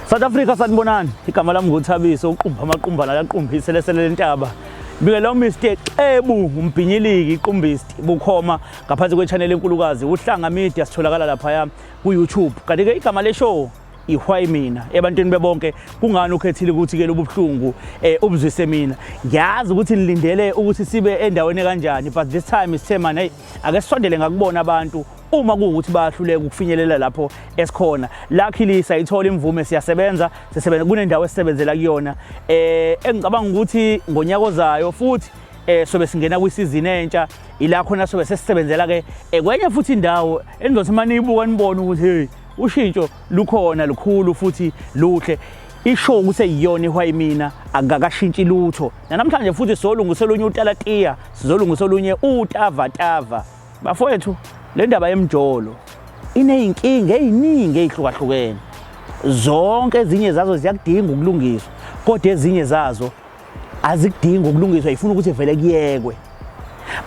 South Africa sanibonani, igama lami nguThabiso uqumba amaqumba laqumphise lesele lentaba. Bikela uMr Xebu umbhinyiliki iqumbisti bukhoma ngaphansi kwechannel enkulukazi uhlanga media sitholakala lapha ku YouTube. Kanti ke igama le show ihwayi mina ebantwini bebonke kungani ukhethile ukuthi ke lobuhlungu ubuzwise mina. Ngiyazi ukuthi nilindele ukuthi sibe endaweni kanjani, but this time is man hey ake sisondele ngakubona abantu uma kuukuthi bayahluleka ukufinyelela lapho esikhona. Luckily sayithola imvume siyasebenza kunendawo esisebenzela kuyona engicabanga ukuthi ngonyaka ozayo futhi sobe singena kwisizini entsha ila khona sobe sesisebenzela ke kwenye futhi indawo endothi maniyibuka nibone ukuthi hey ushintsho lukhona lukhulu futhi luhle. Ishow kuseyiyona ihwayi mina akakashintshi lutho. Namhlanje futhi sizolungisa olunye utalatiya, sizolungisa olunye utavatava. Bafowethu le ndaba yemjolo ineyinkinga eziningi ezihlukahlukene. Zonke ezinye zazo ziyakudinga ukulungiswa, kodwa ezinye zazo azikudingi ukulungiswa, ifuna ukuthi vele kuyekwe.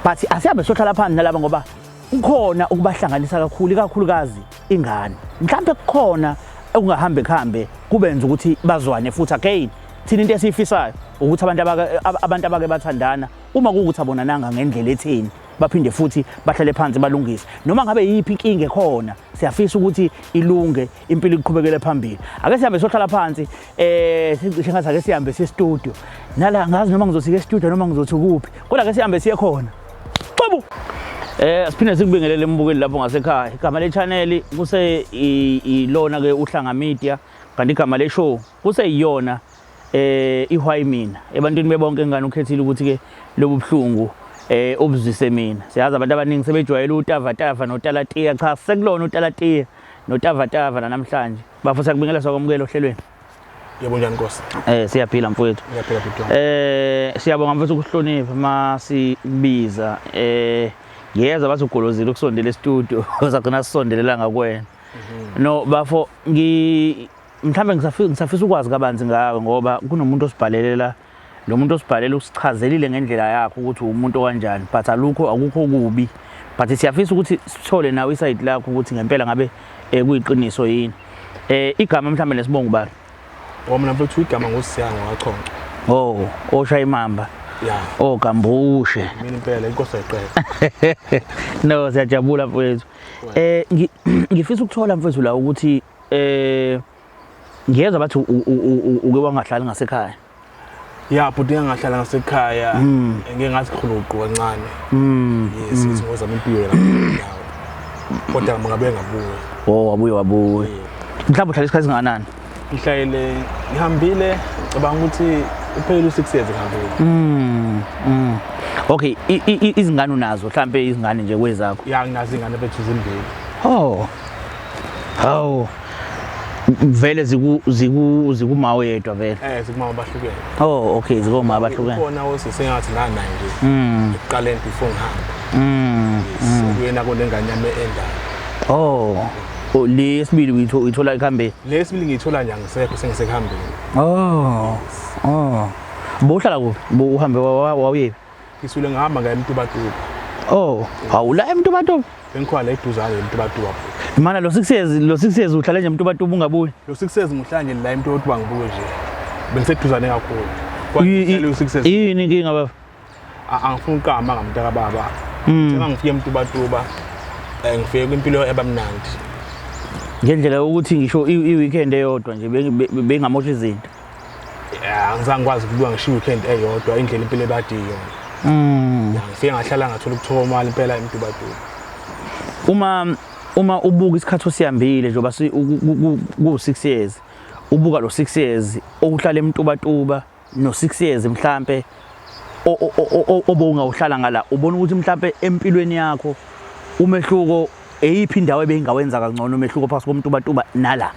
But asihambe sohlala phansi nalaba ngoba kukhona ukubahlanganisa kakhulukazi ingane. Mhlawumbe kukhona okungahambe kubenza ukuthi bazwane futhi again. Thina into esifisayo ukuthi abantu abake bathandana uma kuukuthi abonananga ngendlela etheni baphinde futhi bahlale phansi balungise. Noma ngabe yipi inkinga ekhona siyafisa ukuthi ilunge impilo iqhubekele phambili. Ake sihambe sohlala phansi singathi ake sihambe studio. Nala ngazi noma ngizothi ke studio noma ngizothi kuphi. Kodwa ake sihambe siye khona. Xabu. Siphinde sikubingelele embukeli lapho ngasekhaya. Igama le channel kuse ilona ke uhlanga media, kanti igama le show kuseyiyona ihwayi mina ebantwini bebonke ngani ukhethile ukuthi ke lobuhlungu ubuzwise mina. Siyazi abantu abaningi sebejwayele utavatava notalatiya, cha sekulona utalatiya notavatava namhlanje. Bafisa kubingelela sokwamukela ohlelweni. Yebo njani Nkosi? Siyaphila mfowethu. Ngiyaphila bhuti. Siyabonga mfowethu ukuhlonipha masibiza. Yeza bathi ugolozile ukusondela e-studio uzagcina sisondelela ngakwena. No bafo mhlambe ngisafisa ukwazi kabanzi ngawe ngoba kunomuntu osibhalelela, lo muntu osibhalela usichazelile ngendlela yakho ukuthi umuntu kanjani, but akukho kubi. But siyafisa ukuthi sithole nawe iside lakho ukuthi ngempela ngabe kuyiqiniso yini. Igama mhlambe lesibongo bani? Mina mfowethu igama nguSiyanga waChonco. Oshaya imamba. Yeah. Gambushe. Mina impela inkosi ayiqede. No, siyajabula mfowethu. Ngifisa ukuthola mfowethu la ukuthi ngiyezwa bathi uke wangahlali ngasekhaya. Yeah, bhuti ngiyahlala ngasekhaya. Ngeke ngathi khuluqu kancane. Yes, ngizozama impilo lapha. Kodwa ngabe ngabuye. Wabuye. Mhlawumbe uhlala isikhathi singanani? Ngihlayele ngihambile ngicabanga ukuthi uphela u6 years ngihambile. Okay, izingane unazo mhlambe izingane nje kwezakho? Yeah, nginazo izingane bethu zimbili. Vele zikuma wedwa vele. Zikuma abahlukene. Okay, zikuma abahlukene. Khona osesengathi nana nje. Iqaleni before ngihamba. Kuyena konengane yami endala. Lesibili uyithola ikhambe? Lesibili ngiyithola nje ngisekho sengisekuhambeni. Bohlala kuphi? Uhambe wawuyephi? Ngisule ngihamba ngaye eMtubatuba. Awula eMtubatuba? Bengikhona eduzane eMtubatuba. Mana lo 6 years uhlala nje eMtubatuba ungabuyi? Lo 6 years ngihlala nje la eMtubatuba ngibuye nje. Bengiseduzane kakhulu. Kwani lo 6 years. Yini inkinga baba? Angifuni ukama ngamntaka baba. Ngicela ngifike eMtubatuba. Ngifike kwimpilo ebamnandi. Ngendlela ukuthi ngisho i-weekend eyodwa nje bengamosha izinto. Angizange kwazi ukubuka ngisho i-weekend eyodwa indlela impilo ebadi yona. Ngifike ngahlala ngathola ukuthoma impela eMtubatuba. Uma ubuka isikhathi osihambile njengoba ku6 years, ubuka lo 6 years ohlala eMtubatuba no 6 years mhlambe obungawuhlala ngala, ubona ukuthi mhlambe empilweni yakho umehluko eyiphi indawo ebeyingawenza kangcono umehluko phakathi koMtubatuba nala?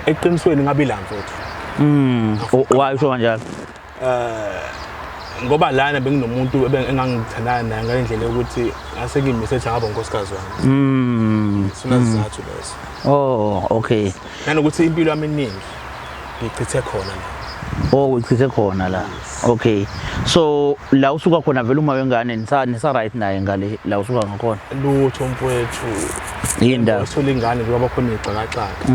Eqinisweni ngabe la mfowethu. Wayisho kanjalo? Ngoba lana benginomuntu engangithandana naye ngalendlela ukuthi ngase ngimise ngaba unkosikazi wami. Sinazizathu lezo. Okay. Nanokuthi impilo yami eningi ngichithe khona la. Uyichithe khona la. Okay. So la usuka khona vele uma wengane nisa right naye ngale la usuka ngakhona. Lutho mfowethu. Yinda. Usole ingane ngoba khona ixakaxaka.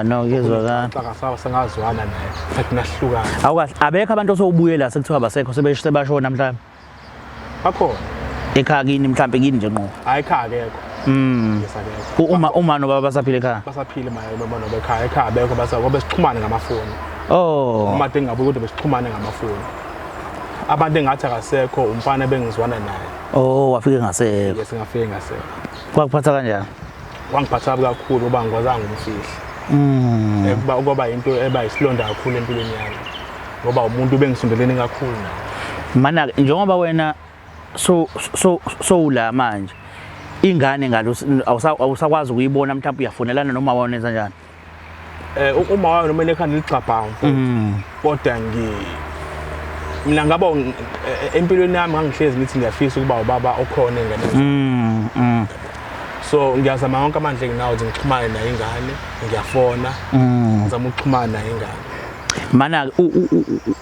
No ngizwakala. Xa sengazwana naye sathi nahlukana. Awukahle abekho abantu osowubuye la sekuthiwa abasekho sebashona mhlawumbe. Bakhona. Ekhaya kini mhlawumbe kini nje ngqo. Hayi ekhaya akekho. Yesakekho. Uma nobaba basaphila ekhaya. Basaphila maye baba nobe ekhaya abekho ngoba sixhumane ngamafoni. Oh. Uma engabuyi kodwa besixhumane ngamafoni. Abantu engathi akasekho umfana bengizwana naye. Oh wafike ngasekho. Yes ngafike ngasekho. Kwakuphatha kanjani? Wangiphatha kakhulu ngoba ngikwazanga umfihla. Ngoba into eba isilonda kakhulu empilweni yami. Ngoba umuntu bengisondelene kakhulu naye. Mana njengoba wena so la manje ingane ngalo awusakwazi ukuyibona mhlawumbe uyafonelana noma wawonenza njani? Uma wayo noma ekhanda licabha kodwa mina ngaba empilweni yami ngangihlezi ngithi ngiyafisa ukuba ubaba okhona engane. So ngiyazama wonke amandla enginawo ukuthi ngixhumane naye ingane, ngiyafona, ngizama ukuxhumana naye ingane. Mana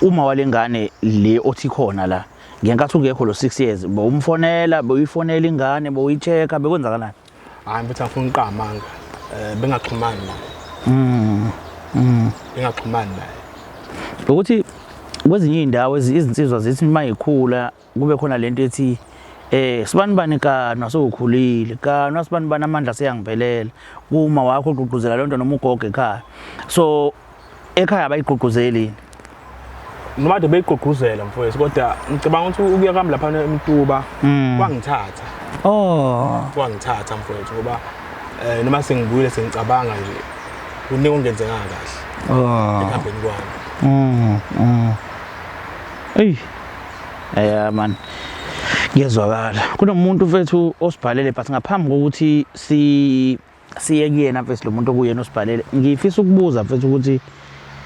uma walengane le othi khona la ngenkathi ungekho lo 6 years bowumfonela boyifonela ingane boyichecka bekwenzakalani? Hayi mfethu ngifuna uqhamanga bengaxhumani naye. Bengaxhumani naye. Ukuthi kwezinye indawo izinsizwa zithi mayikhula kube khona lento ethi sibanibani kana sowukhulile kana sibanibani amandla seyangiphelela kuma wakho uqhuquzela lonto noma ugogo ekhaya. So ekhaya abayigqugquzeli noma beyiqhuquzela mfowethu kodwa ngicabanga ukuthi ukuya kami lapha eMtuba kwangithatha. Kwangithatha mfowethu ngoba noma sengibuyile sengicabanga nje kuningi ongenzeka kahle ekhambeni kwami. Man ngiyezwakala kunomuntu mfethu osibhalele but ngaphambi kokuthi siye kuyena mfethu lo muntu okuyena osibhalele ngifisa ukubuza mfethu ukuthi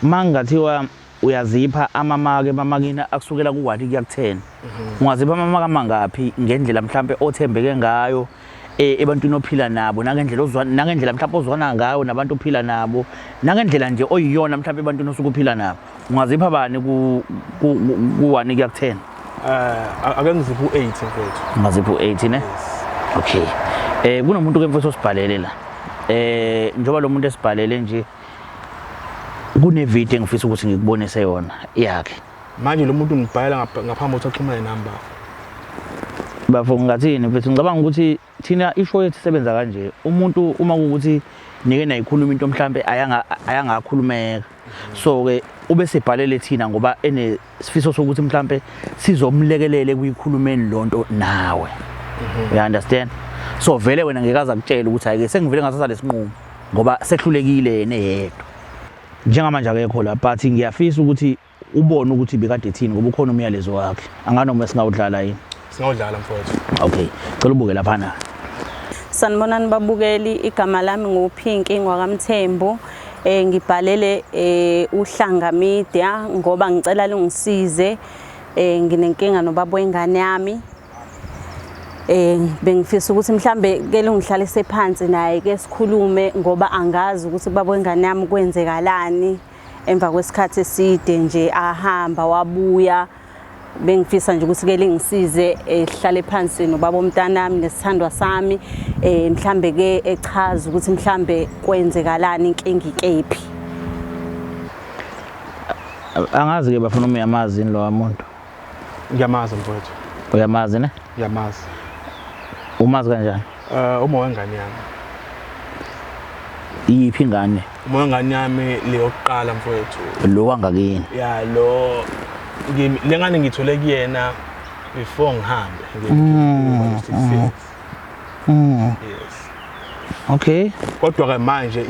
mangathiwa uyazipha amamake emamakina akusukela ku1 kuya ku10 ungazipha amamake amangaphi ngendlela mhlambe othembeke ngayo ebantwini ophila nabo nangendlela mhlawumbe ozwana ngayo nabantu ophila nabo nangendlela nje oyiyona mhlawumbe ebantwini osuku uphila nabo ungazipha bani ku1 kuya ku10? Ake ngizipha u8 mfowethu. Ungazipha u8 ne? Okay. Kunomuntu ke mfowethu osibhalele la. Njoba lo muntu esibhalele nje kunevideo engifisa ukuthi ngikubonise yona yakhe. Manje lo muntu ngibhalela ngaphambi kokuthi axhumane namba. Bafo ngathini mfethu ngicabanga ukuthi thina isho yethu isebenza kanje umuntu uma ukuthi nike nayikhuluma into mhlambe ayangakhulumeka so ke ube sebhalele thina ngoba enesifiso sokuthi mhlambe sizomlekelele kuyikhulumeni lonto nawe. You understand? So vele wena ngekaza kutshela ukuthi ayike sengivele ngasasa lesinqumo ngoba sehlulekile yena yedwa. Njengamanje akekho la but ngiyafisa ukuthi ubone ukuthi bekade thini ngoba ukhona umyalezo wakhe. Anganoma singawudlala yini? Singawudlala mfowethu. Okay. Cela ubuke lapha na. Sanibonani babukeli, igama lami nguPinki ngwakamthembu. Ngibhalele uhlanga media ngoba ngicela lungisize nginenkinga nobaba wengane yami. Bengifisa ukuthi mhlambe ke lungihlalise phansi naye ke sikhulume ngoba angazi ukuthi baba wengane yami kwenzekalani emva kwesikhathi eside nje ahamba wabuya. Bengifisa nje ukuthi ke lingisize ehlale phansi nobaba omntanami nesithandwa sami mhlambe ke echaza ukuthi mhlambe kwenzekalani inkinga ikephi. Angazi ke bafuna uyamazi lo muntu. Ngiyamazi mfowethu. Uyamazi ne? Ngiyamazi. Umazi kanjani? Uma wengane yami. Iyiphi ingane? Uma wengane yami leyokuqala mfowethu. Lo wangakini. Ya lo lengane ngithole kuyena before ngihambe Yes. Okay. Kodwa ke manje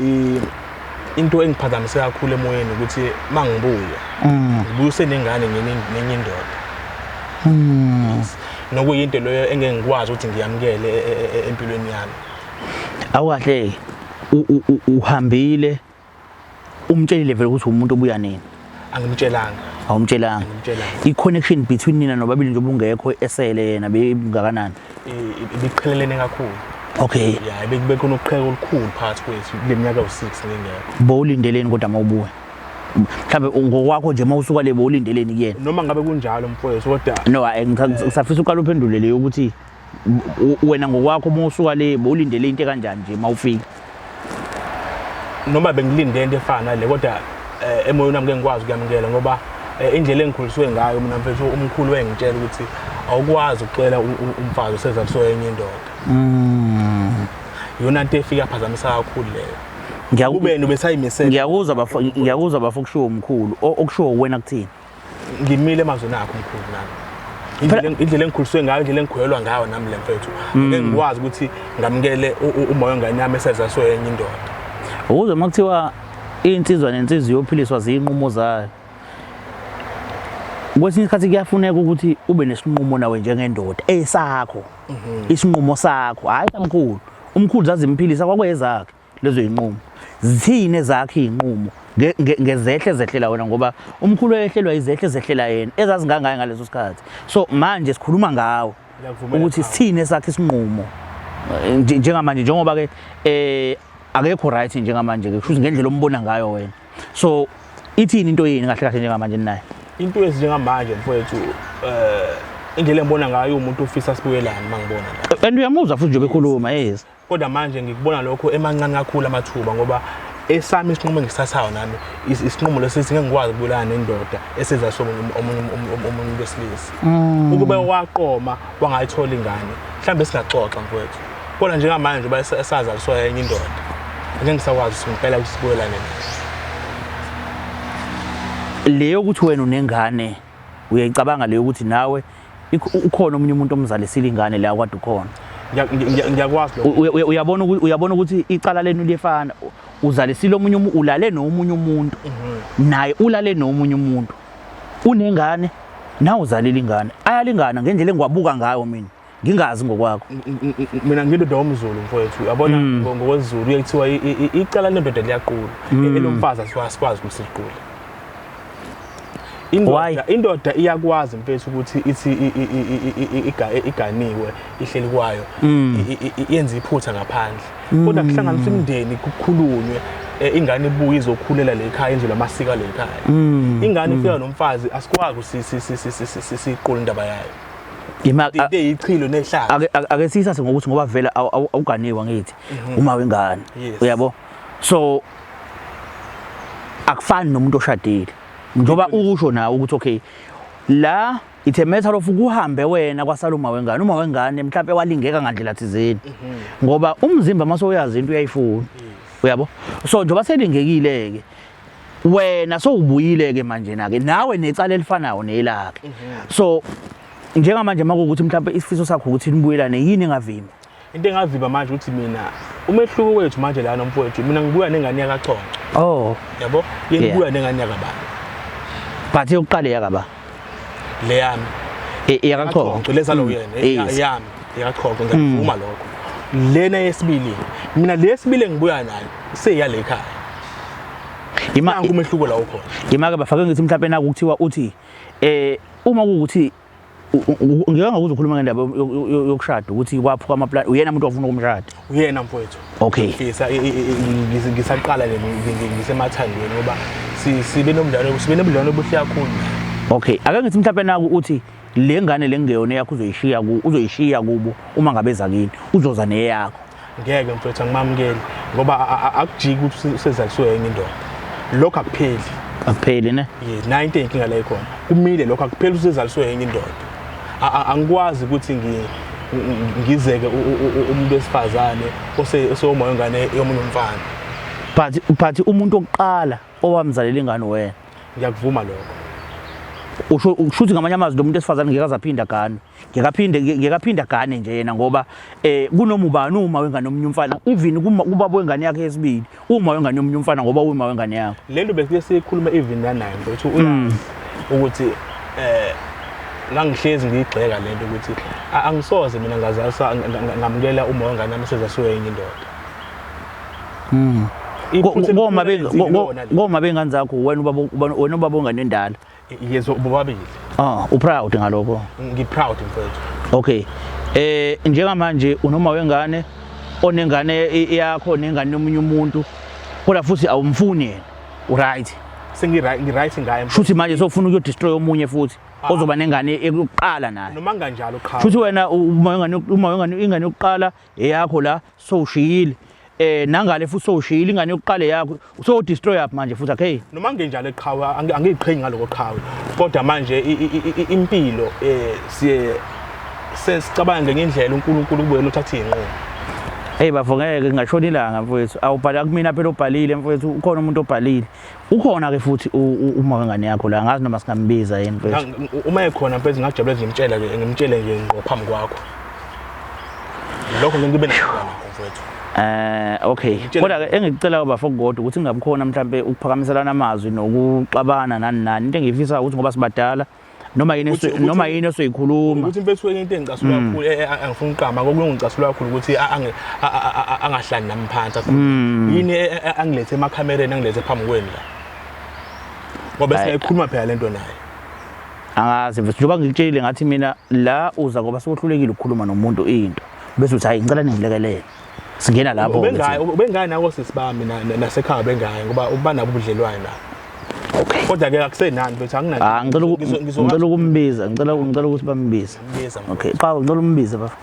into engiphazamisa kakhulu emoyeni ukuthi mangibuya ngibuyise nengane ngenye indoda. Nokuyinto leyo engeke ngikwazi ukuthi ngiyamkele empilweni yami. Awukahle uhambile umtshelile vele ukuthi umuntu obuya nini? Angimtshelanga. Awumtshelanga. I-connection between nina nobabili nje obungekho esele yena bengakanani? Ibiqhelelene kakhulu. Okay. Yeah, bekhona ukuqheka olukhulu phakathi kwethu leminyaka u6 ngingekho. Bowulindeleni kodwa mawubuya. Mhlawumbe ngokwakho nje mawusuka le bowulindeleni kuyena. Noma ngabe kunjalo mfowethu kodwa no ngisafisa uqala uphendule leyo ukuthi wena ngokwakho mawusuka le bowulindele into kanjani nje mawufika. noma bengilinde into efana nale kodwa emoyeni wami ngikwazi ukuyamukela ngoba indlela engikhuliswe ngayo mina mfethu umkhulu wengitshela ukuthi awukwazi ukucela umfazi osezaliso yenye indoda. Yona into efika phazamisa kakhulu leyo. Kubeni besayimisela. Ngiyakuzwa bafuna ukushiwo umkhulu okushiwo wena kuthini? Ngimile emazweni akho umkhulu nami. Indlela engikhuliswe ngayo, indlela engikhuelwa ngayo nami le mfethu. Ngeke ngikwazi ukuthi ngamukele uma wengane yami esezaliso yenye indoda. Ukuzwe makuthiwa insizwa nensizwa yophiliswa zinqumo zayo. Kwesinye isikhathi kuyafuneka ukuthi ube nesinqumo nawe njengendoda esakho. Isinqumo sakho, hayi kamkhulu. Umkhulu zazimphilisa kwakwezakhe lezo inqumo. Zithine zakhe inqumo ngezehle zehlela wena ngoba umkhulu ehlelwa izehle zehlela yena ezazingangaye ngaleso sikhathi. So manje sikhuluma ngawe ukuthi sithine sakhe isinqumo. Njengamanje njengoba ke akekho right njengamanje ke kusho ngendlela ombona ngayo wena. So ithini into yini kahle kahle njengamanje naye? Into ezinjengamanje mfowethu indlela engibona ngayo umuntu ufisa sibuyelane mangibona la. And uyamuzwa futhi nje bekhuluma yes. Kodwa manje ngikubona lokho emancane kakhulu amathuba ngoba esami isinqumo engisithathayo nami isinqumo lesithi ngeke ngikwazi ukubulana nendoda esezaliso omunye besilisa. Ukube waqoma wangayithola ingane mhlambe singaxoxa mfowethu. Kodwa njengamanje ba esazaliswa yenye indoda. Ngeke ngisakwazi ngempela ukuthi sibuyelane naye. Leyo ukuthi wena unengane uyayicabanga leyo ukuthi nawe ukhona omunye umuntu omzalisile ingane la kwade ukhona. Ngiyakwazi lokho. Uyabona ukuthi icala lenu liyefana. Uzalisile omunye ulale nomunye umuntu. Naye ulale nomunye umuntu. Unengane nawe uzalile ingane. Ayalingana ngendlela engwabuka ngayo mina. Ngingazi ngokwakho. Mina ngindoda womZulu mfowethu. Yabona ngokwesiZulu uyakuthiwa icala lendoda liyaqula. Elomfazi asikwazi ukusiqula. Indoda iyakwazi mfethu ukuthi ithi iganiwe ihleli kwayo yenza iphutha ngaphandle. Kodwa kuhlanganiswa imindeni kukhulunywe ingane ibuye izokhulela le ekhaya enzelwe amasiko le ekhaya. Ingane ifika nomfazi asikwazi siqula indaba yayo. Into eyichilo nehlazo. Ake sisase ngokuthi ngoba vela awuganiwa ngithi uma wengane. Uyabo? So akufani nomuntu oshadile. Njoba ukusho nawe ukuthi okay la it's a matter of ukuhambe wena kwasala uma wengane mhlawumbe walingeka ngandlela thizeni ngoba umzimba mase uyazi into uyayifuna uyabo so njoba selingekile ke wena sowubuyile ke manje na ke nawe necala elifanayo nelakhe so njengamanje makuthi mhlawumbe isifiso sakho ukuthi nibuyelane yini engavimba into engavimba manje ukuthi mina umehluko wethu manje la nomfowethu mina ngibuya nengane yakaChonco yabo yenibuya nengane yakabani but yokuqala yakaba le yami yakaChonco leza lo yena yami yakaChonco ngiyavuma lokho lena yesibili mina lesibili ngibuya nayo seyiyale ekhaya imanga umehluko la ukhona imaka bafake ngithi mhlawumbe naku kuthiwa uthi uma kuukuthi ngeke ngakuze ukhuluma ngendaba yokushada ukuthi kwaphuka amaplan uyena umuntu ofuna ukumshada uyena mfowethu okay ngifisa ngisaqala le ngisemathandweni ngoba sibe nobudlelwano obuhle kakhulu okay ake ngithi mhlawumbe naku uthi le ngane lengeyona yakho uzoyishiya kubo uma ngabeza kini uzoza neyakho ngeke mfowethu angimamukeli ngoba akujiki ukuthi usezaliswe yenye indoda lokho akupheli ne yes 90 inkinga la ikhona kumile lokho akupheli usezaliswe yenye indoda angikwazi ukuthi ngizeke umuntu wesifazane osewumoya wengane yomunye umfana but umuntu oqala owamzalela ingane wena ngiyakuvuma lokho ushuthi ngamanye amazwi lo muntu esifazane ngekazaphinda gane ngekaphinda gane nje yena ngoba kunoma ubani uma wengane omunye umfana even kubaba wengane yakhe yesibili uma wengane omunye umfana ngoba uma wengane yakhe lento bese sikhuluma even naye mfowethu ukuthi ngangihlezi ngiyigxeka lento ukuthi angisoze mina ngazalisa ngamukela uma wengane nami sezasuka yenye indoda ngoma bengane zakho wena ubaba wengane endala yezo bobabili uproud ngalokho ngiproud mfowethu okay njengamanje unoma wengane onengane yakho nengane yomunye umuntu kodwa futhi awumfuni yena uright ngiright ngaye futhi manje sofuna ukuyodestroy omunye futhi ozoba nengane ekuqala naye noma kanjalo qha futhi wena uma wengane ingane yokuqala eyakho la so ushiyile nangale futhi soshila ingane yokuqala yakho so destroy up manje futhi okay noma ngenjalo eqhawe angiyiqhenyi ngaloko qhawe kodwa manje impilo siye sesicabanga ngendlela uNkulunkulu kubuyena uthatha izinqumo. Hey bafo ngeke ngashona ilanga mfowethu awubhala kumina phela obhalile mfowethu ukhona umuntu obhalile ukhona ke futhi uma ngane yakho la ngazi noma singambiza yini mfowethu uma ekhona mfowethu ngajabula ngimtshela ke ngimtshele nje ngophambi kwakho lokho ngibe nakhona mfowethu. Okay kodwa ke engikucela bafo kodwa ukuthi kungabikhona mhlambe ukuphakamiselana amazwi nokuxabana nani into engifisa ukuthi ngoba sibadala noma yini osoyikhuluma ukuthi mfethu into engicasula kakhulu angifuna uqama kokungicasula kakhulu ukuthi angahlali nami phansi yini angilethe emakhamereni angilethe phambi kwenu la ngoba siyayikhuluma phela lento naye angazi mfethu njengoba ngikutshelile ngathi mina la uza ngoba sokuhlulekile ukukhuluma nomuntu into bese uthi hayi ngicela ningilekelele singena lapho ubengayi nako sisibami nasekhaya bengayi ngoba ubanabo ubudlelwane la. Okay. Kodwa ke akusenani mfethu anginaki. Ngicela ukumbiza, ngicela ukuthi bambize. Okay, cha ngicela umbize bafo.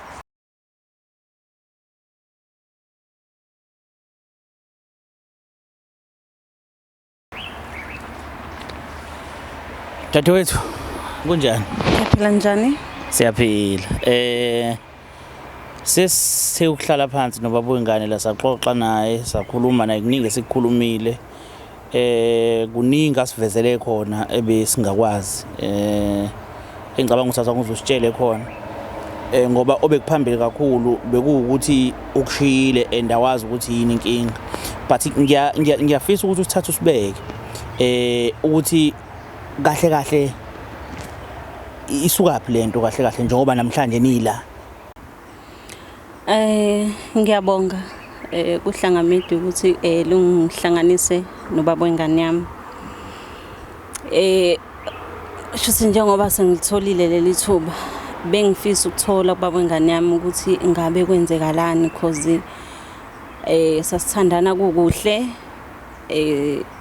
Dadewethu, kunjani? Siyaphila njani? Siyaphila. Sesithe ukuhlala phansi nobaba wengane la saxoxa naye, sakhuluma naye kuningi esikukhulumile. Kuningi asivezele khona ebesingakwazi engicabanga ukuthi uzositshele khona ngoba obekuphambili kakhulu bekuwukuthi ukushiyile endawazi ukuthi yini inkinga but ngiyafisa ukuthi usithathe usibeke ukuthi kahle isukaphi lento kahle njengoba namhlanje nila ngiyabonga kuhlangamidi ukuthi lungihlanganise nobaba wengane yami shuthi njengoba sengitholile leli thuba bengifisa ukuthola kubaba wengane yami ukuthi ngabe kwenzekalani because sasithandana kukuhle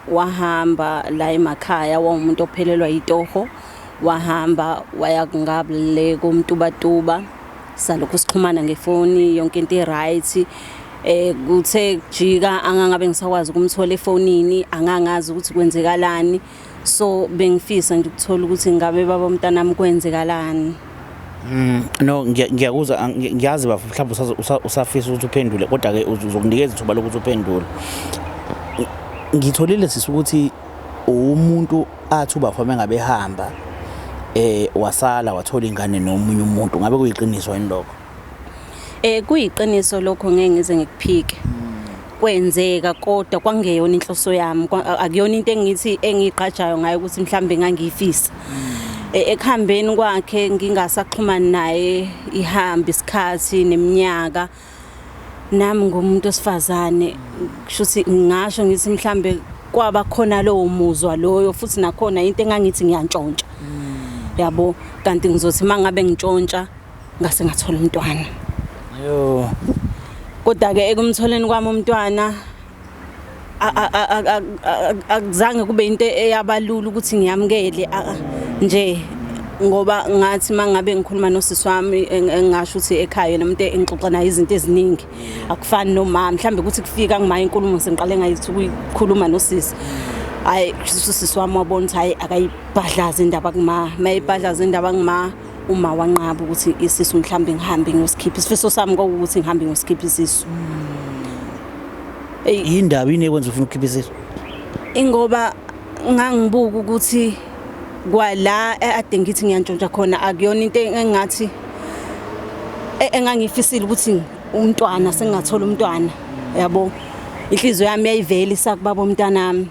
wahamba la emakhaya wawumuntu ophelelwa yitoho wahamba waya ngabule komtubatuba salokhu sixhumana ngefoni yonke into iright kuthe jika angangabe ngisakwazi ukumthola efonini angangazi ukuthi kwenzekalani so bengifisa nje ukuthola ukuthi ngabe baba umntanami kwenzekalani. No ngiyakuzwa ngiyazi bafo mhlawumbe usafisa ukuthi uphendule kodwa ke uzokunikeza ithuba lokuthi uphendule. Ngitholile sisukuthi umuntu athi ubafo mengabe ehamba wasala wathola ingane nomunye umuntu ngabe kuyiqiniso yini lokho? Kuyiqiniso lokho ngeke ngize ngikuphike. Kwenzeka kodwa kwangeyona inhloso yami akuyona into engithi engiqhajayo ngayo ukuthi mhlambe ngangifisa. Ekuhambeni kwakhe ngingasaxhumana naye ihamba isikhathi neminyaka nami ngumuntu osifazane kushuthi ngisho ngithi mhlambe kwaba khona lowo muzwa loyo futhi nakhona into engangithi ngiyantshontsha. Yabo kanti ngizothi mangabe ngintshontsha ngase ngathola umntwana. Yo kodwa ke ekumtholeni kwami umntwana akuzange kube into eyabalula ukuthi ngiyamkele nje ngoba ngathi mangabe ngikhuluma nosisi wami engasho ukuthi ekhaya nomuntu engixoxa naye izinto eziningi akufani nomama mhlambe ukuthi kufika ngima inkulumo sengiqale ngayithi ukukhuluma nosisi hayi usisi wami wabona ukuthi hayi akayibhadlaza indaba kuma mayibhadlaza indaba ngima uma wanqaba ukuthi isisu mhlambe ngihambe ngiyosikhipha isifiso sami ukuthi ngihambe ngiyosikhipha isisu. Indaba yini ekwenza ufuna ukukhipha isisu? Ingoba ngangibuka ukuthi kwala ade ngithi ngiyantshontsha khona akuyona into engathi engangifisile ukuthi umntwana sengathola umntwana yabo inhliziyo yami yayivela isakubaba umntanami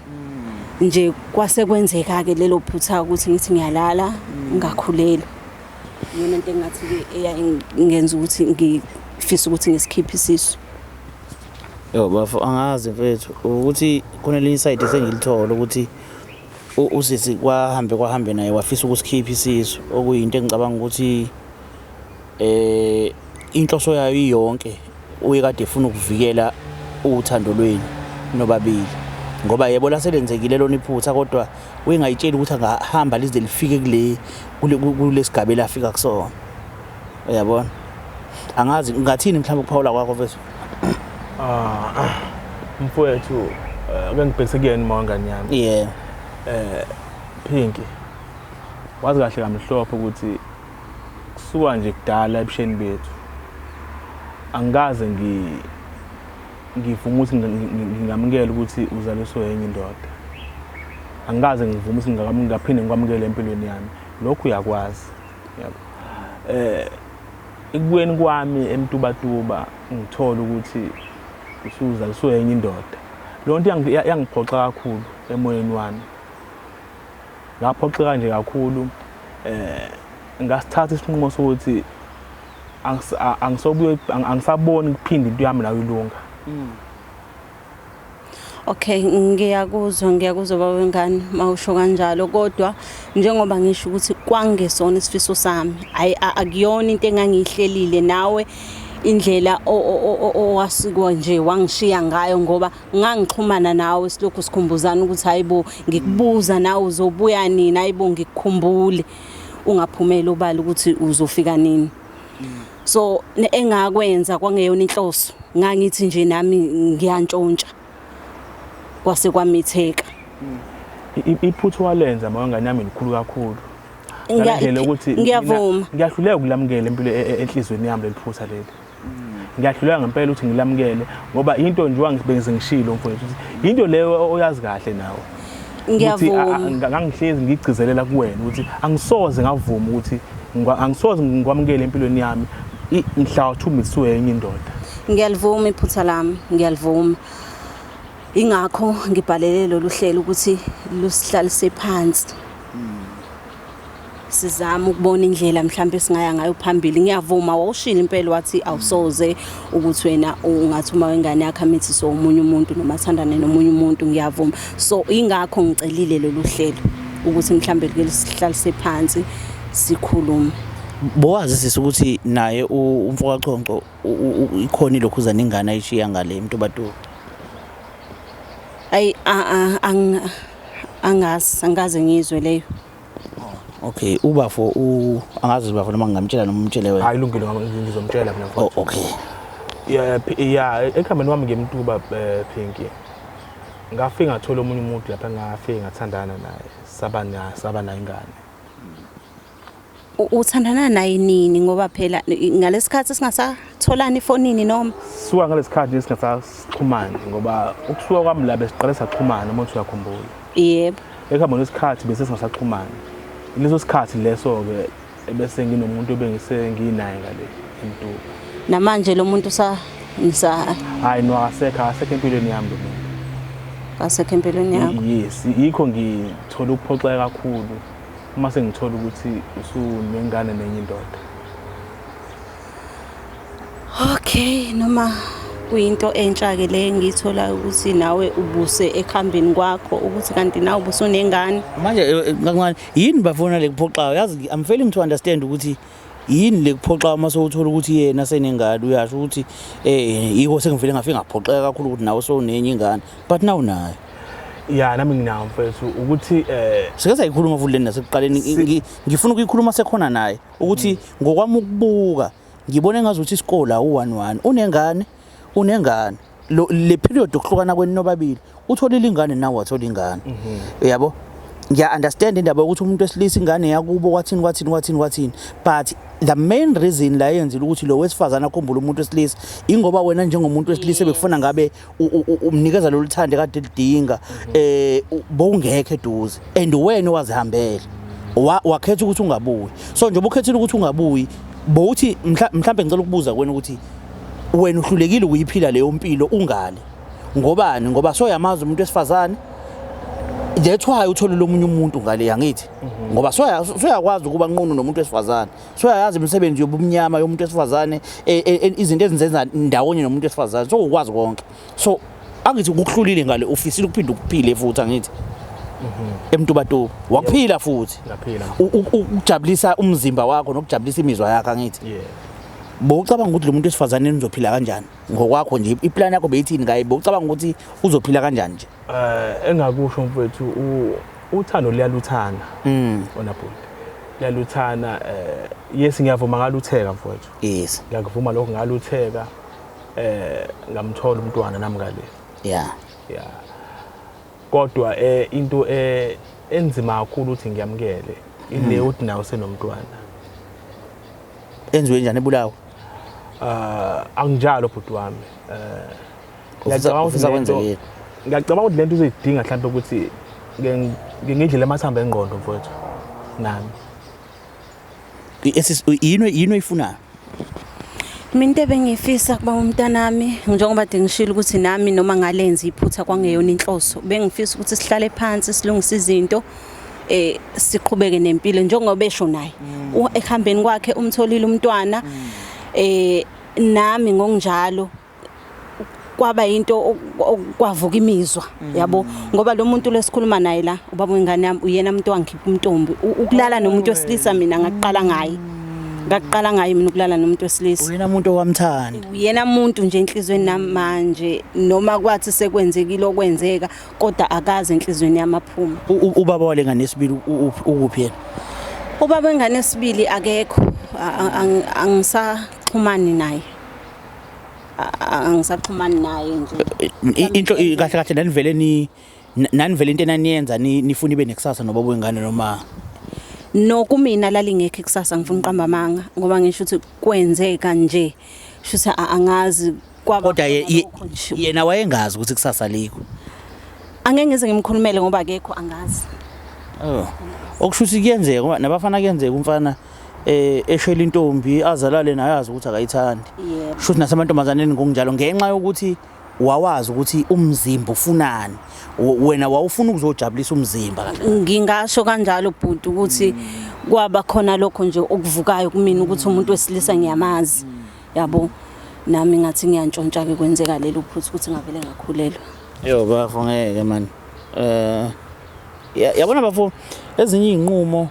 nje kwase kwenzeka ke lelo phutha ukuthi ngithi ngiyalala ngakhulelwa yona into engathi ke ngenza ukuthi ngifisa ukuthi ngisikhiphe isisu. Yo bafo angazi mfethu ukuthi khona le inside esengilithola ukuthi usisi kwahambe naye wafisa ukusikhipha isisu okuyinto engicabanga ukuthi inhloso yayo iyonke uye kade efuna ukuvikela uthando lweni nobabili ngoba yebo laselenzekile lona iphutha kodwa uyengayitsheli ukuthi angahamba lize lifike kulesigaba elafika kusona uyabona angazi ngathini mhlawumbe ukuphawula kwakho mfethu Mfowethu ake ngibhekise kuyena mawangane yami. Yeah. Pinky. Wazi kahle kamhlophe ukuthi kusuka nje kudala ebusheni bethu. Angikaze ngivuma ukuthi ngingamukela ukuthi uzaliswe yenye indoda. Angikaze ngivuma ukuthi ngaphinde ngikwamukele empilweni yami. Lokhu uyakwazi. Yabo. Ekubuyeni kwami emtubatuba ngithola ukuthi usuzaliswe yenye indoda. Lo nto yangiphoxa kakhulu emoyeni wami. Ngaphoxeka nje kakhulu ngasithatha isinqumo sokuthi angisaboni kuphinda into yami nayo ilunga. Okay, ngiyakuzwa baba wengane mawusho kanjalo kodwa njengoba ngisho ukuthi kwangesona isifiso sami akuyona into engangihlelile nawe indlela owasikwa nje wangishiya ngayo ngoba ngangixhumana nawe silokhu sikhumbuzana ukuthi hayibo ngikubuza nawe uzobuya nini hayibo ngikukhumbule ungaphumela obala ukuthi uzofika nini. So engakwenza kwangeyona inhloso ngangithi nje nami ngiyantshontsha kwase kwamitheka. Iphuthu walenza mawangane yami likhulu kakhulu. Ngiyadlela ukuthi ngiyavuma. Ngiyahluleka ukulamukela impilo enhlizweni yami leliphutha leli. Ngiyahluleka ngempela ukuthi ngilamukele ngoba into nje wangibengise ngishilo mfowethu ukuthi into leyo oyazi kahle nawe. Ngiyavuma. Ngangihlezi ngigcizelela kuwena ukuthi angisoze ngavuma ukuthi angisoze ngikwamukele empilweni yami mhla wathumisiwe yenye indoda. Ngiyalivuma iphutha lami, ngiyalivuma. Ingakho ngibhalele lolu hlelo ukuthi lusihlalise phansi. Sizama ukubona indlela mhlambe singaya ngayo phambili. Ngiyavuma wawushila impela wathi awusoze ukuthi wena ungathi uma wengane yakho amithi so umunye umuntu noma athandane nomunye umuntu ngiyavuma. So ingakho ngicelile lolu hlelo ukuthi mhlambe ke lisihlalise phansi sikhulume. Bowazi sisi ukuthi naye umfoka Chonco ikhona ilokhuzana ingane ayishiya ngale emtobatuba. Ay angaze ngizwe leyo. Okay, ubafo angazi ubafo noma ngingamtshela noma umtshele wena. Hayi ilungile ngizomtshela mina mfowethu. Oh, okay. Yeah, ekhambeni wami ngemtuba Pinky. Ngafika ngathola omunye umuntu lapha ngafika ngathandana naye. Saba nayo ingane. Uthandana naye nini ngoba phela ngalesikhathi singasatholani ifonini noma suka ngalesikhathi singasaxhumana ngoba ukusuka kwami la besiqale saxhumana uma uyakhumbula. Yebo. Ekhambeni lesikhathi bese singasaxhumana. Leso sikhathi leso ke bese nginomuntu nginaye ngale emtuba. Namanje lo muntu hayi no asekho empilweni yami lo muntu. Asekho empilweni yakho. Yes, yikho ngithola ukuphoxeka kakhulu. Uma sengithola ukuthi usunengane nenye indoda. Okay, noma kuyinto entsha ke le ngithola ukuthi nawe ubuse ekhambeni kwakho ukuthi kanti nawe ubusunengane. Manje kancane yini bafuna lekuphoxayo yazi I'm failing to understand ukuthi yini lekuphoxayo uma sowuthola ukuthi yena senengane uyasho ukuthi yiko sengivele ngafika ngaphoxeka kakhulu ukuthi nawe sowunenye ingane but now nayo. Yeah, nami nginawo mfethu ukuthi sike sayikhuluma futhi leni nasekuqaleni ngifuna ukuyikhuluma sekhona naye ukuthi ngokwami ukubuka ngibone ngazuthi isikole u11 unengane le period okuhlukana kweni nobabili utholile ingane nawe wathola ingane yabo ngiya understand indaba ukuthi umuntu wesilisa ingane yakubo kwathini but the main reason la yenzile ukuthi lo wesifazana akhumbule umuntu wesilisa ingoba wena njengomuntu wesilisa bekufuna ngabe umnikeza lo luthande kade lidinga bowungekho eduze and wena wazihambela wakhetha ukuthi ungabuyi so nje bokhethile ukuthi ungabuyi bowuthi mhlambe ngicela ukubuza kuwena ukuthi wena uhlulekile ukuyiphila leyo mpilo ungale ngobani ngoba soyamazi umuntu wesifazane that's why uthola lomunye umuntu ngale yangithi ngoba soyakwazi ukuba nqunu nomuntu wesifazane soyayazi imisebenzi yobumnyama yomuntu wesifazane izinto ezenza ndawonye nomuntu wesifazane so ukwazi konke so angithi ukuhlulile ngale ofisile ukuphinda ukuphile futhi angithi emtubatuba wakuphila futhi ngaphila ukujabulisa umzimba wakho nokujabulisa imizwa yakho angithi bowucabanga ukuthi lo muntu wesifazane uzophila kanjani ngokwakho nje iplan yakho beyithini ngaye bowucabanga ukuthi uzophila kanjani nje engakusho mfethu uthando liyaluthana ona bhuti liyaluthana yes ngiyavuma ngalutheka mfethu yes ngiyavuma lokho ngalutheka ngamthola umntwana nami ngale. Yeah. Kodwa into enzima kakhulu ukuthi ngiyamkele ile uthi nawe senomntwana. Enziwe njani eBulawa? Anginjalo bhuti wami. Ngiyacabanga ukuthi lento uzoyidinga mhlawumbe ukuthi ngingidlela amathambo engqondo mfowethu nami. Yini oyifunayo? Mina into ebengifisa kuba umntanami njengoba ngishilo ukuthi nami noma ngalenza iphutha kwangeyona inhloso bengifisa ukuthi sihlale phansi silungise izinto siqhubeke nempilo njengoba esho naye ehambeni kwakhe umtholile umntwana nami ngokunjalo kwaba into kwavuka imizwa yabo ngoba lo muntu lesikhuluma naye la ubaba wengane yami uyena umuntu wangikhipha umntombi ukulala nomuntu wesilisa mina ngaqala ngaye mina ukulala nomuntu wesilisa uyena umuntu owamthanda uyena umuntu nje enhlizweni nami manje noma kwathi sekwenzekile okwenzeka kodwa akaze enhlizweni yami aphuma ubaba walengane esibili ukuphi yena ubaba wengane esibili akekho angisaxhumani naye angisaxhumani naye nje into kahle kahle nanivele into enaniyenza nifuna ibe nekusasa nobaba wengane noma no kumina lalingekho ikusasa ngifuna uqamba amanga ngoba ngisho ukuthi kwenzeka nje shuthi angazi kwaba kodwa yena wayengazi ukuthi kusasa likho angeke ngize ngimkhulumele ngoba akekho angazi okushuthi kuyenzeka ngoba nabafana kuyenzeka umfana eshela intombi azalale naye azi ukuthi akayithandi shuthi nasemantombazaneni ngokunjalo ngenxa yokuthi wawazi ukuthi umzimba ufunani wena wawufuna ukuzojabulisa umzimba kahle ngingasho kanjalo bhuti ukuthi kwaba khona lokho nje okuvukayo kumina ukuthi umuntu wesilisa ngiyamazi yabo nami ngathi ngiyantshontsha ke kwenzeka lelo phuthu ukuthi ngavele ngakhulelwa bafo ngeke man yabona bafo ezinye izinqumo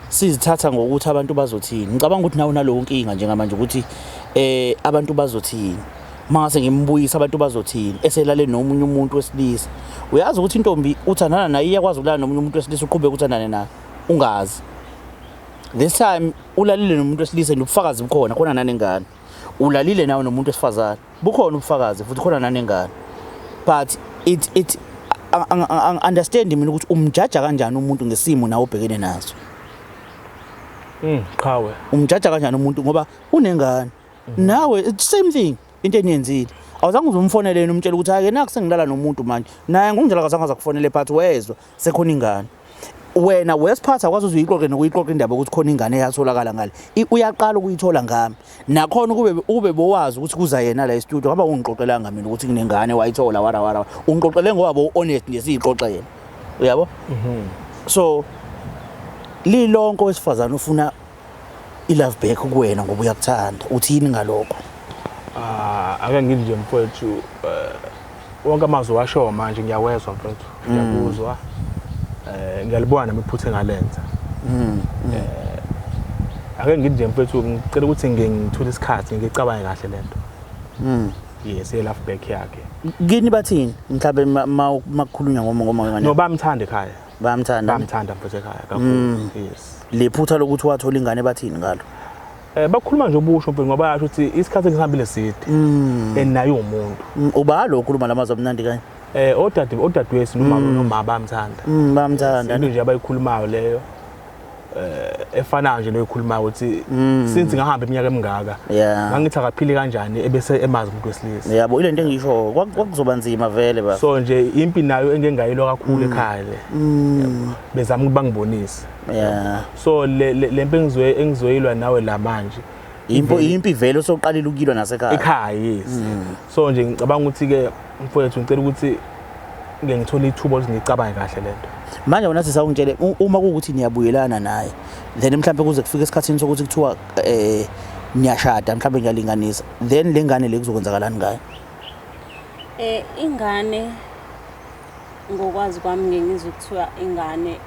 sizithatha ngokuthi abantu bazothini ngicabanga ukuthi nawe nalowo nkinga njengamanje ukuthi abantu bazothini mase ngimbuyisa abantu bazothini eselale nomunye umuntu wesilisa uyazi ukuthi intombi uthandana naye iyakwazi ukulala nomunye umuntu wesilisa uqhubeke uthandane naye ungazi this time ulalile nomuntu wesilisa nobufakazi bukhona khona nanengane ulalile nawe nomuntu wesifazane bukhona ubufakazi futhi khona nanengane but it understand mina ukuthi umjaja kanjani umuntu ngesimo nawe obhekene naso qhawe umjaja kanjani umuntu ngoba unengane nawe same thing into eniyenzile awuzange uzomfonele yena umtshela ukuthi ake naku sengilala nomuntu manje naye ngokunjalo akazange azakufonele but wezwa sekhona ingane wena wesiphatha kwazi uzuyixoxe nokuyixoxa indaba ukuthi khona ingane eyatholakala ngale uyaqala ukuyithola ngami nakhona ube bowazi ukuthi kuza yena la e-studio ngoba ungixoxelanga mina ukuthi nginengane wayithola wara ungixoxele ngoba bo honest ngesixoxela uyabo so lilonke wesifazana ufuna ilove back kuwena ngoba uyakuthanda uthini ngalokho ake ngithi nje mfowethu wonke amazwi washo manje ngiyawezwa mfowethu ngiyakuzwa ngiyalibona nami iphuthe ngalenza ake ngithi nje mfowethu ngicela ukuthi ngithule isikhathi ngicabange kahle lento yes elove back yakhe kini bathini mhlawumbe makukhulunywa ngoma ngane no bamthanda ekhaya bamthanda mfowethu ekhaya kakhulu yes lephutha lokuthi wathola ingane bathini ngalo bakhuluma nje ubusho mfowethu ngoba yasho ukuthi isikhathi esihambile side enayo umuntu uba lo khuluma lamazwi amnandi kanye odadewethu noma bamthanda bamthanda nje abayikhulumayo leyo efana nje noyikhulumayo ukuthi since ngahamba iminyaka emingaka ngangithi akaphili kanjani ebese emazi umuntu wesilisa yabo ile nto engisho kwakuzoba nzima vele ba so nje impi nayo engengayilo kakhulu ekhaya le bezama ukubangibonisa so le mpi engizoyilwa nawe la manje impi vele soqalile ukilwa nasekhaya yes so nje ngicabanga ukuthi ke mfowethu ngicela ukuthi ngithola ithuba ukuthi ngicabange kahle lento manje wona sisawungitshele uma kuukuthi niyabuyelana naye then mhlawumbe kuze kufike esikhathini sokuthi kuthiwa niyashada mhlawumbe ngiyalinganisa then lengane le kuzokwenzakalani ngayo ingane ngokwazi kwami ngengizwe kuthiwa ingane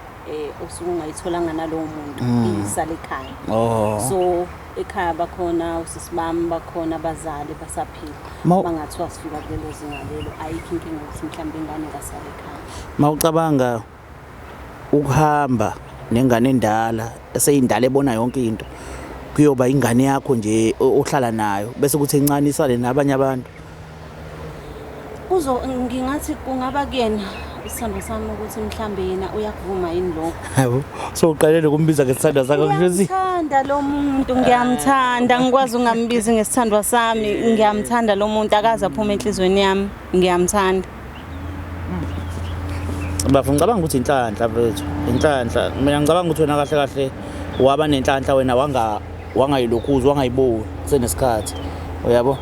osuke ungayitholanga nalowo muntu isala ekhaya so ekhaya bakhona usisibami bakhona abazali basaphila bangathiwa sifika kulelo zinga lelo ayikho inkinga ukuthi mhlawumbe ingane ngasala ekhaya mawucabanga ukuhamba nengane endala eseyindala ebona yonke into kuyoba ingane yakho nje ohlala nayo bese kuthi encane isale nabanye abantu. Ngingathi kungaba kuyena isithando sami ukuthi mhlambe yena uyakuvuma yini lokho. Hayibo. So uqalele kumbiza ngesithandwa sakho nje. Ngiyamthanda lo muntu, ngiyamthanda, ngikwazi ungambizi ngesithandwa sami, ngiyamthanda lo muntu akaze aphuma enhlizweni yami, ngiyamthanda. Ngicabanga ukuthi inhlanhla mfethu, inhlanhla. Mina ngicabanga ukuthi wena kahle kahle waba nenhlanhla wena wangayilokhuza, wangayiboni kusenesikhathi. Uyabo?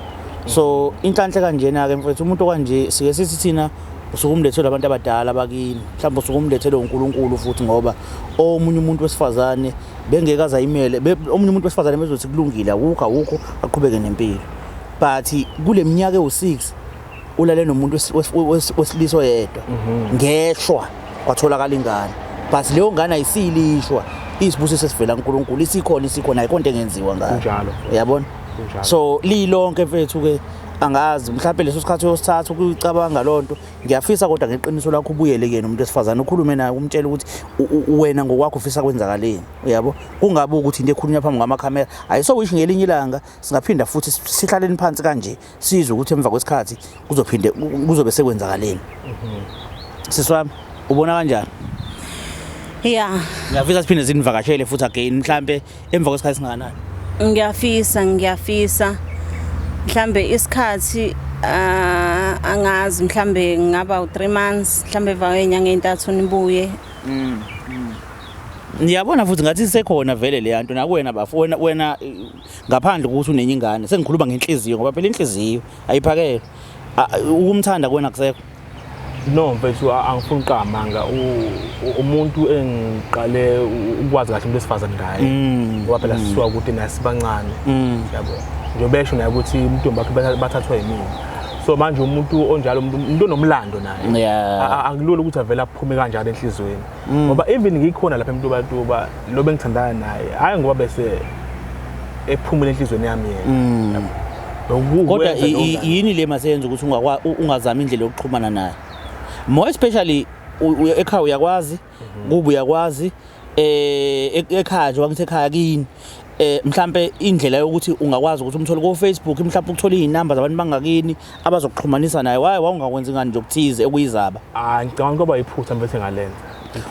So inhlanhla kanjena ke mfethu umuntu kanje sike sithi thina usukumlethela abantu abadala bakini. Mhlawumbe usukumlethela uNkulunkulu futhi ngoba omunye umuntu wesifazane bengeke azayimele. Omunye umuntu wesifazane bezothi kulungile awukho aqhubeke nempilo. But kule minyaka ewu6 ulale nomuntu wesilisa oyedwa. Ngeshwa kwatholakala ingane. But leyo ngane ayisilishwa. Isibusiso sivela kuNkulunkulu isikhona ayikonto engenziwa ngayo. Kunjalo. Uyabona? So lilonke mfethu ke angazi mhlawumbe leso sikhathi yosithatha ukucabanga lonto ngiyafisa kodwa ngeqiniso lakho ubuyele kuyena umuntu wesifazane ukhulume naye umtshela ukuthi wena ngokwakho ufisa kwenzakaleni. Uyabo? Kungabe ukuthi into ekhulunywa phambi kwamakhamera ayisowisho ngelinye ilanga singaphinda futhi sihlaleni phansi kanje sizwe ukuthi emva kwesikhathi kuzobe sekwenzakaleni. Siswami ubona kanjani? Yeah. Ngiyafisa siphinde sinivakashele futhi again mhlambe emva kwesikhathi singakanani. Ngiyafisa mhlambe isikhathi angazi mhlambe ngaba u3 months mhlambe eva enyanga entathu nibuye. Ngiyabona futhi ngathi sisekhona vele le yanto nakuwena bafowena wena ngaphandle ukuthi unenye ingane sengikhuluma ngenhliziyo ngoba phela inhliziyo ayiphakele ukumthanda kuwena kusekho. No mfethu angifuni uqamanga umuntu engiqale ukwazi kahle besifazane ngaye ngoba phela sisuka ukuthi nasibancane yabo njobesho naye ukuthi umuntu bakhe bathathwa yimini so manje umuntu onjalo umuntu onomlando naye akulula ukuthi avela aphume kanjalo enhlizweni ngoba even ngikhona lapha umuntu bantu lo bengithandana naye hayi ngoba bese ephumule enhlizweni yami yena kodwa yini le masenze ukuthi ungazama indlela yokuxhumana naye more especially ekhaya uyakwazi kuba uyakwazi ekhaya nje wangithi ekhaya kini mhlambe indlela yokuthi ungakwazi ukuthi umthole ku Facebook mhlambe ukuthola izinamba zabantu bangakini abazokuxhumanisa naye wawungakwenza ingane nje ukuthize ekuyizaba ngicabanga kuba iphutha mfethu ngalenza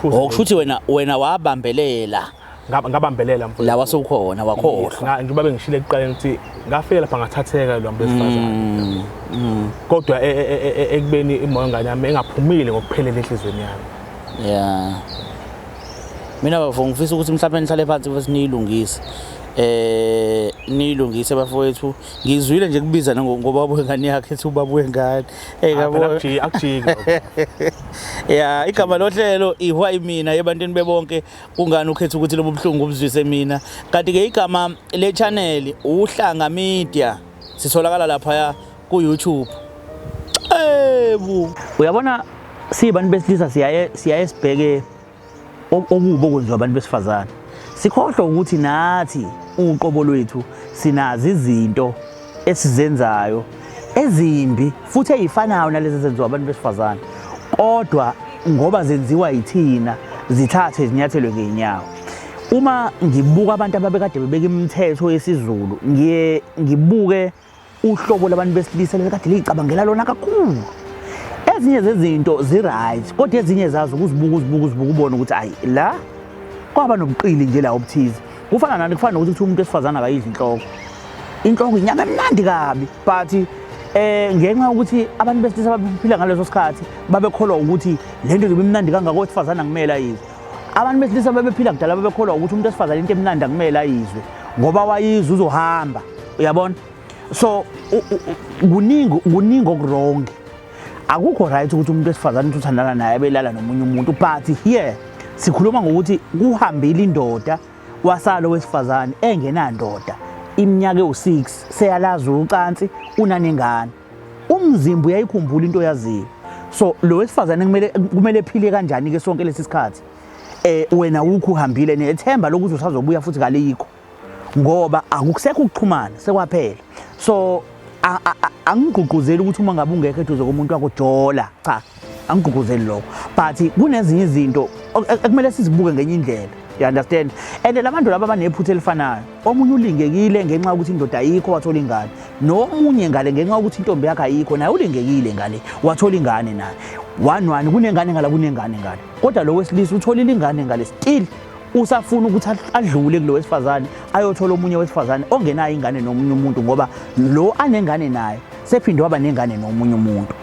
okushuthi wena wabambelela ngabambelela mfowethu la wasewukhona wakhohlwa njengoba bengishile ekuqaleni ukuthi ngafika lapha ngathatheka lo muntu wesifazane kodwa ekubeni imoya ngane yami engaphumile ngokuphelele enhlizweni yami mina bafo ngifisa ukuthi mhlawumbe nihlale phansi bese niyilungise bafowethu ngizwile nje kubiza ngoba ngane yakhe ethi ubabuye ngane ngabo akujiki igama lohlelo ihwa imina ebantwini bebonke kungani ukhetha ukuthi lobo buhlungu ubuzwise mina kanti ke igama le channel uhlanga media sitholakala lapha ku YouTube uyabona sibantu besilisa siyaye sibheke okubo kwenziwa abantu besifazane sikhohlwa ukuthi nathi uqobo lwethu sinazi izinto esizenzayo ezimbi futhi ezifanayo nalezi ezenziwa abantu besifazane kodwa ngoba zenziwa yithina zithathe izinyathelwe ngeenyawo uma ngibuka abantu ababekade bebeka imithetho yesiZulu ngibuke uhlobo labantu besilisa lekade licabangela lona kakhulu ezinye zezinto zi-right kodwa ezinye zazo ukuzibuka ubone ukuthi ayi la kwaba nobuqili nje la obuthize kufana nani kufana ukuthi umuntu esifazana akayidli inhloko inyama emnandi kabi but ngenxa ukuthi abantu besilisa baphila ngaleso sikhathi babekholwa ukuthi lento ngibe imnandi kangaka owesifazana ngimela yizwe abantu besilisa babephila kudala babekholwa ukuthi umuntu esifazana into emnandi akumela yizwe ngoba wayizwe uzohamba uyabona so kuningi okurong akukho right ukuthi umuntu esifazane uthandana naye abelala nomunye umuntu but here sikhuluma ngokuthi kuhambile indoda wasalo wesifazane engenandoda iminyaka ewu6 seyalazi ucansi unanengane umzimba uyayikhumbula into yaziyo so lo wesifazane kumele ephile kanjani ke sonke lesisikhathi wena ukho uhambile nethemba lokuthi usazobuya futhi kalikho ngoba akukusekho ukuxhumana sekwaphela so angigqugquzeli ukuthi uma ngabe ungekho eduze komuntu wakho jola cha angigqugquzeli lokho but kunezinye izinto ekumele sizibuke ngenye indlela you understand. And labantu laba banephutha elifanayo, omunye ulingekile ngenxa yokuthi indoda ayikho wathola ingane, nomunye ngale ngenxa yokuthi intombi yakhe ayikho naye ulingekile ngale wathola ingane naye. One kunengane ngala kunengane ngale, kodwa lo wesilisa utholile ingane ngale still usafuna ukuthi adlule kulo wesifazane ayothola omunye wesifazane ongenayo ingane nomunye umuntu, ngoba lo anengane naye sephinde waba nengane nomunye umuntu.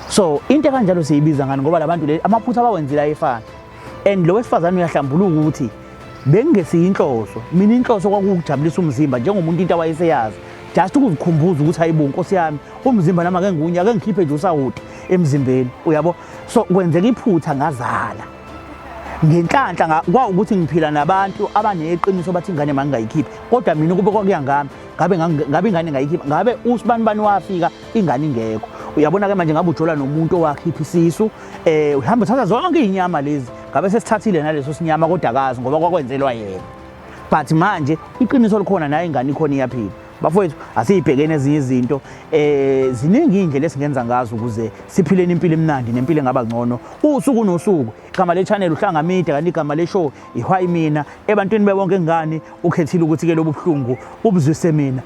So into kanjalo siyibiza ngani ngoba labantu le amaphutha abawenzile ayefana. And lo wesifazane uyahlambuluka ukuthi bengesiyinhloso, mina inhloso kwakujabulisa umzimba njengomuntu into awayeseyazi, just ukuzikhumbuza ukuthi hayibo Nkosi yami umzimba nami ake ngunya ake ngikhiphe nje usawuthi emzimbeni, uyabo. So kwenzeka iphutha ngazala ngenhlanhla kwa ukuthi ngiphila nabantu abaneqiniso bathi ingane mangingayikhiphi, kodwa mina kube kwakuya ngami ngabe ingane ngayikhipha, ngabe usibani wafika ingane ingekho. Uyabona ke manje ngabe ujola nomuntu owakhipha isisu, uhamba uthatha zonke izinyama lezi, ngabe sesithathile naleso sinyama kodwa akazi ngoba kwakwenzelwa yena. But manje iqiniso likhona naye ingane ikhona iyaphila. Bafowethu asiyibhekene ezinye izinto, ziningi indlela esingenza ngazo ukuze siphileni impilo emnandi nempilo engaba ngcono usuku nosuku. Igama le channel Uhlanga Media kanti igama le show iHwaya Mina, ebantwini bebonke ngani ukhethile ukuthi ke lobu buhlungu ubuzwise mina.